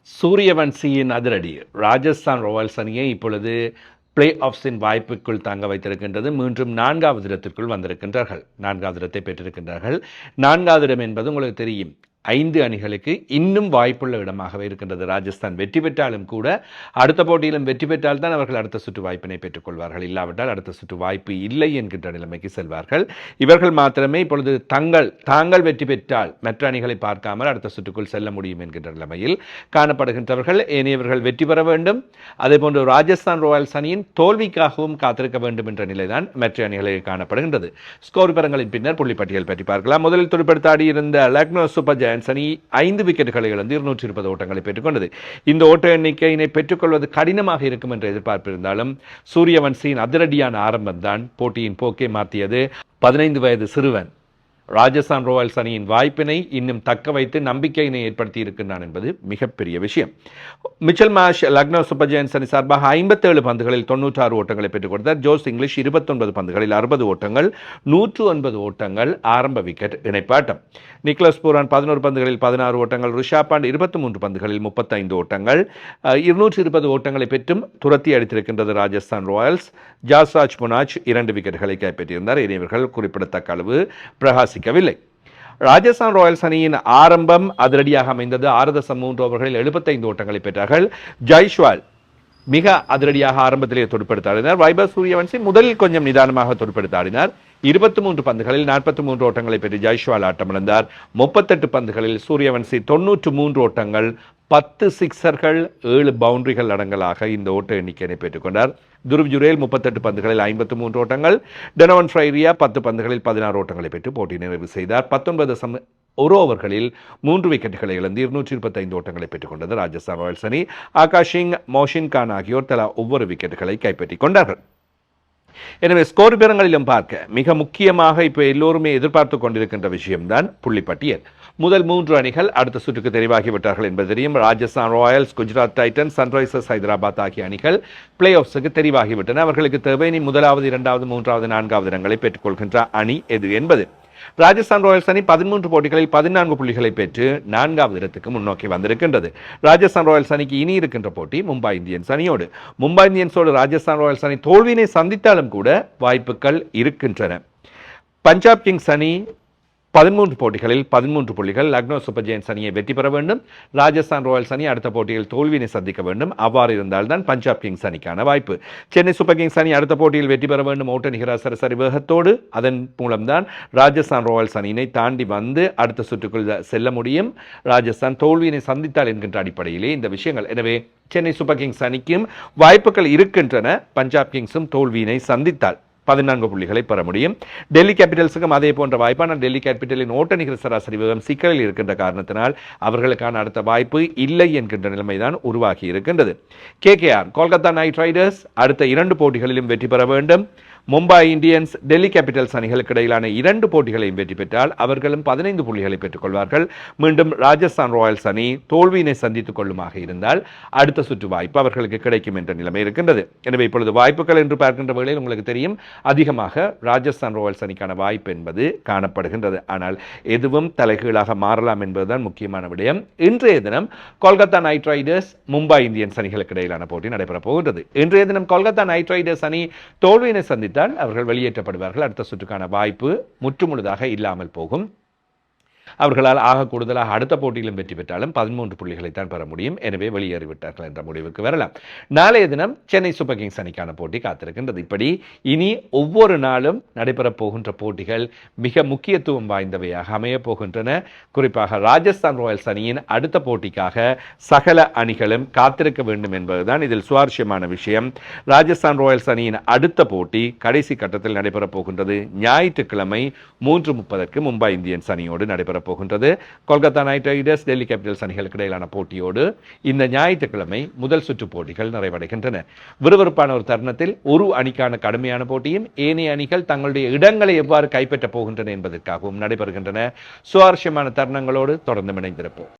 சூரியவன்சியின் அதிரடி ராஜஸ்தான் ராயல்ஸ் அணியை இப்பொழுது பிளே ஆஃப்ஸின் வாய்ப்புக்குள் தங்க வைத்திருக்கின்றது. மீண்டும் 4வது இடத்திற்குள் வந்திருக்கின்றார்கள். 4வது இடத்தை பெற்றிருக்கின்றார்கள். 4வது இடம் என்பது உங்களுக்கு தெரியும், 5 அணிகளுக்கு இன்னும் வாய்ப்புள்ள இடமாகவே இருக்கின்றது. ராஜஸ்தான் வெற்றி பெற்றாலும் கூட அடுத்த போட்டியிலும் வெற்றி பெற்றால் தான் அவர்கள் அடுத்த சுற்று வாய்ப்பினை பெற்றுக்கொள்வார்கள். இல்லாவிட்டால் அடுத்த சுற்று வாய்ப்பு இல்லை என்கின்ற நிலைமைக்கு செல்வார்கள். இவர்கள் மாத்திரமே இப்பொழுது தாங்கள் வெற்றி பெற்றால் மற்ற அணிகளை பார்க்காமல் அடுத்த சுற்றுக்குள் செல்ல முடியும் என்கின்ற நிலைமையில் காணப்படுகின்றவர்கள். ஏனையவர்கள் வெற்றி பெற வேண்டும். அதேபோன்று ராஜஸ்தான் ராயல்ஸ் அணியின் தோல்விக்காகவும் காத்திருக்க வேண்டும் என்ற நிலைதான் மற்ற அணிகளில் காணப்படுகின்றது. ஸ்கோர் விவரங்களின் பின்னர் புள்ளிப்பட்டியல் பற்றி பார்க்கலாம். முதலில் துடுப்படுத்தாடி இருந்த லக்னோ சூப்பர் ஜெயண்ட்ஸ் அணி 5 விக்கெட்டுகளை இழந்து 220 ஓட்டங்களை பெற்றுக்கொண்டது. இந்த ஓட்ட எண்ணிக்கையினை பெற்றுக்கொள்வது கடினமாக இருக்கும் என்ற எதிர்பார்ப்பு இருந்தாலும் சூரியவன்சியின் அதிரடியான ஆரம்பம்தான் போட்டியின் போக்கை மாற்றியது. 15 வயது சிறுவன் ராஜஸ்தான் ராயல்ஸ் அணியின் வாய்ப்பினை இன்னும் தக்க வைத்து நம்பிக்கையினை ஏற்படுத்தி இருக்கின்றான் என்பது மிகப்பெரிய விஷயம். Mitchell Marsh Lucknow super giants அணி சார்பாக 57 பந்துகளில் 96 ஓட்டங்களை பெற்றுக் கொடுத்தார். ஜோஸ் இங்கிலீஷ் 29 பந்துகளில் 60 ஓட்டங்கள், 109 ஓட்டங்கள், ஆரம்ப விக்கெட் இணைப்பாட்டம். நிக்லஸ் பூரான் 11 பந்துகளில் 16 ஓட்டங்கள், ரிஷாப் பாண்ட் 23 பந்துகளில் 35 ஓட்டங்கள், 220 ஓட்டங்களை பெற்றும் துரத்தி அடித்திருக்கின்றது ராஜஸ்தான் ராயல்ஸ். ஜாஸ்ராஜ் புனாச் 2 விக்கெட்டுகளை கைப்பற்றியிருந்தார். இவர்கள் குறிப்பிடத்தக்க அளவு பிரகாசிக்கவில்லை. ராஜஸ்தான் ராயல்ஸ் அணியின் ஆரம்பம் அதிரடியாக அமைந்தது. 6.3 ஓவர்களில் 75 ஓட்டங்களை பெற்றார்கள். ஜெய்ஸ்வால் மிக அதிரடியாக ஆரம்பத்திலே துடுப்படுத்தாடினார். வைபவ் சூரியவன்சி முதலில் கொஞ்சம் நிதானமாக துடுப்படுத்தாடினார். 23 பந்துகளில் 43 ஓட்டங்களை பெற்று ஜெய்ஸ்வால் ஆட்டமிழந்தார். 38 பந்துகளில் சூரியவன்சி 93 ஓட்டங்கள், 10 சிக்சர்கள், 7 பவுண்டரிகள் அடங்கலாக இந்த ஓட்ட எண்ணிக்கையை பெற்றுக்கொண்டார். துருவ் ஜுரேல் 38 பந்துகளில் 53 ஓட்டங்கள், டொனோவன் ஃப்ரைரியா 10 பந்துகளில் 16 ஓட்டங்களை பெற்று போட்டி நிறைவு செய்தார். 19 ஒரு ஓவர்களில் 3 விக்கெட்டுகளை இழந்து 225 ஓட்டங்களை பெற்றுக்கொண்டது ராஜஸ்தான் ராயல்ஸ் அணி. ஆகாஷ் சிங், மோஷின் கான் ஆகியோர் தலா ஒவ்வொரு விக்கெட்டுகளை கைப்பற்றிக் கொண்டார்கள். எனவே ஸ்கோர் விவரங்களிலும் பார்க்க மிக முக்கியமாக இப்போ எல்லோருமே எதிர்பார்த்து கொண்டிருக்கின்ற விஷயம்தான் புள்ளிப்பட்டியல். முதல் 3 அணிகள் அடுத்த சுற்றுக்கு தெரிவாகிவிட்டார்கள் என்பது தெரியும். Rajasthan Royals, Gujarat Titans, Sunrisers Hyderabad ஆகிய அணிகள் பிளே ஆஃப்ஸுக்கு தெரிவாகிவிட்டன. அவர்களுக்கு தேவை நீ 1வது, 2வது, 3வது, 4வது இடங்களை பெற்றுக்கொள்கின்ற அணி எது என்பது. ராஜஸ்தான் ராயல்ஸ் அணி 13 போட்டிகளில் 14 புள்ளிகளை பெற்று 4வது இடத்துக்கு முன்னோக்கி வந்திருக்கின்றது. ராஜஸ்தான் ராயல்ஸ் அணிக்கு இனி இருக்கின்ற போட்டி மும்பை இந்தியன்ஸ் அணியோடு. மும்பை இந்தியன்ஸோடு ராஜஸ்தான் ராயல்ஸ் அணி தோல்வியினை சந்தித்தாலும் கூட வாய்ப்புகள் இருக்கின்றன. பஞ்சாப் கிங்ஸ் அணி 13 போட்டிகளில் 13 புள்ளிகள். லக்னோ சூப்பர் ஜெயண்ட்ஸ் அணியை வெற்றி பெற வேண்டும். ராஜஸ்தான் ராயல்ஸ் அணி அடுத்த போட்டியில் தோல்வியினை சந்திக்க வேண்டும். அவ்வாறு இருந்தால்தான் பஞ்சாப் கிங்ஸ் அணிக்கான வாய்ப்பு. சென்னை சூப்பர் கிங்ஸ் அணி அடுத்த போட்டியில் வெற்றி பெற வேண்டும். ஓட்ட நிகர சராசரி வேகத்தோடு. அதன் மூலம்தான் ராஜஸ்தான் ராயல்ஸ் அணியினை தாண்டி வந்து அடுத்த சுற்றுக்குள் செல்ல முடியும். ராஜஸ்தான் தோல்வியினை சந்தித்தால் என்கின்ற அடிப்படையிலே இந்த விஷயங்கள். எனவே சென்னை சூப்பர் கிங்ஸ் அணிக்கும் வாய்ப்புகள் இருக்கின்றன. பஞ்சாப் கிங்ஸும் தோல்வியினை சந்தித்தால் 14 புள்ளிகளை பெற முடியும். டெல்லி கேபிட்டல்ஸுக்கும் அதே போன்ற வாய்ப்பான டெல்லி கேபிட்டலின் ஓட்ட நிகர சராசரி வேகம் சிக்கலில் இருக்கின்ற காரணத்தினால் அவர்களுக்கான அடுத்த வாய்ப்பு இல்லை என்கின்ற நிலைமைதான் உருவாகி இருக்கின்றது. KKR கொல்கத்தா நைட் ரைடர்ஸ் அடுத்த 2 போட்டிகளிலும் வெற்றி பெற வேண்டும். மும்பை இந்தியன்ஸ், டெல்லி கேபிட்டல்ஸ் அணிகளுக்கு இடையிலான 2 போட்டிகளையும் வெற்றி பெற்றால் அவர்களும் 15 புள்ளிகளை பெற்றுக் கொள்வார்கள். மீண்டும் ராஜஸ்தான் ராயல்ஸ் அணி தோல்வியினை சந்தித்துக் கொள்ளுமாக இருந்தால் அடுத்த சுற்று வாய்ப்பு அவர்களுக்கு கிடைக்கும் என்ற நிலைமை இருக்கின்றது. எனவே இப்பொழுது வாய்ப்புகள் என்று பார்க்கின்ற வேளையில் உங்களுக்கு தெரியும், அதிகமாக ராஜஸ்தான் ராயல்ஸ் அணிக்கான வாய்ப்பு என்பது காணப்படுகின்றது. ஆனால் எதுவும் தலைகீழாக மாறலாம் என்பதுதான் முக்கியமான விடயம். இன்றைய தினம் Kolkata night Riders, Mumbai Indians அணிகளுக்கு இடையிலான போட்டி நடைபெறப் போகின்றது. இன்றைய தினம் கொல்கத்தா நைட் ரைடர்ஸ் அணி தோல்வியினை சந்தித்து அவர்கள் வெளியேற்றப்படுவார்கள். அடுத்த சுற்றுக்கான வாய்ப்பு முற்றுமுழுதாக இல்லாமல் போகும். அவர்களால் ஆக கூடுதலாக அடுத்த போட்டியிலும் வெற்றி பெற்றாலும் 13 புள்ளிகளை தான் பெற முடியும். எனவே வெளியேறிவிட்டார்கள் என்ற முடிவுக்கு வரலாம். நாளைய தினம் சென்னை சூப்பர் கிங்ஸ் அணிக்கான போட்டி காத்திருக்கின்றது. இப்படி இனி ஒவ்வொரு நாளும் நடைபெறப் போகின்ற போட்டிகள் மிக முக்கியத்துவம் வாய்ந்தவையாக அமையப் போகின்றன. குறிப்பாக ராஜஸ்தான் ராயல்ஸ் அணியின் அடுத்த போட்டிக்காக சகல அணிகளும் காத்திருக்க வேண்டும் என்பதுதான் இதில் சுவாரஸ்யமான விஷயம். ராஜஸ்தான் ராயல்ஸ் அணியின் அடுத்த போட்டி கடைசி கட்டத்தில் நடைபெறப் போகின்றது. ஞாயிற்றுக்கிழமை 3:30 மும்பை இந்தியன்ஸ் அணியோடு நடைபெற போகின்றது. Kolkata night Riders, Delhi Capitals அணிகளுக்கு இடையிலான போட்டியோடு இந்த ஞாயிற்றுக்கிழமை முதல் சுற்று போட்டிகள் நிறைவடைகின்றன. விறுவிறுப்பான ஒரு தருணத்தில் ஒரு அணிக்கான கடுமையான போட்டியும் ஏனைய அணிகள் தங்களுடைய இடங்களை எவ்வாறு கைப்பற்றப் போகின்றன என்பதற்காகவும் நடைபெறுகின்றன. சுவாரஸ்யமான தருணங்களோடு தொடர்ந்து இணைந்திருப்போம்.